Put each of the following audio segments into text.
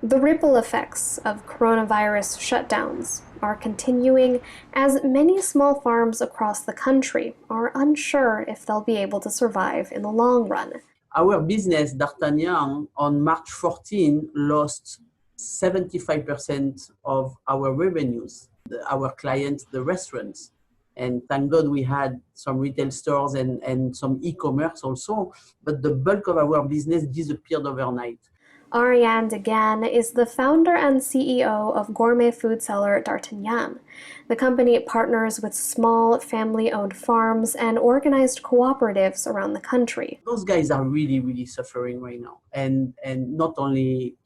The ripple effects of coronavirus shutdowns are continuing as many small farms across the country are unsure if they'll be able to survive in the long run. Our business, D'Artagnan, on March 14 lost 75% of our revenues, our clients, the restaurants. And thank God we had some retail stores and some e-commerce also, but the bulk of our business disappeared overnight. Ariane Degan is the founder and CEO of gourmet food seller D'Artagnan. The company partners with small, family-owned farms and organized cooperatives around the country. Those guys are really, really suffering right now. And not only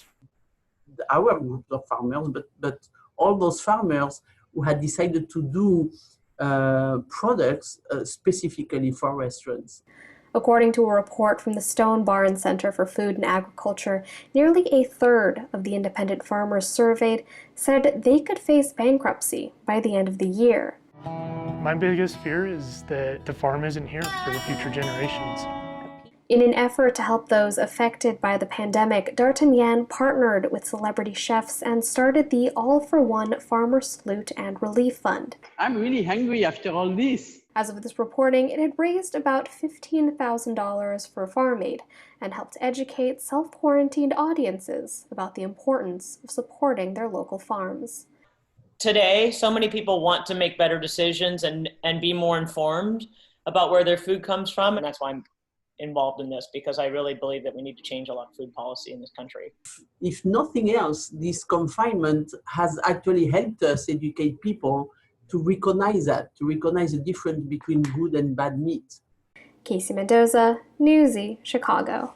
our group of farmers, but all those farmers who had decided to do products specifically for restaurants. According to a report from the Stone Barn Center for Food and Agriculture, nearly a third of the independent farmers surveyed said they could face bankruptcy by the end of the year. My biggest fear is that the farm isn't here for the future generations. In an effort to help those affected by the pandemic, D'Artagnan partnered with celebrity chefs and started the All-for-One Farmer Salute and Relief Fund. I'm really hungry after all this. As of this reporting, it had raised about $15,000 for Farm Aid and helped educate self-quarantined audiences about the importance of supporting their local farms. Today, so many people want to make better decisions and be more informed about where their food comes from, and that's why I'm involved in this, because I really believe that we need to change a lot of food policy in this country. If nothing else, this confinement has actually helped us educate people to recognize the difference between good and bad meat. Casey Mendoza, Newsy, Chicago.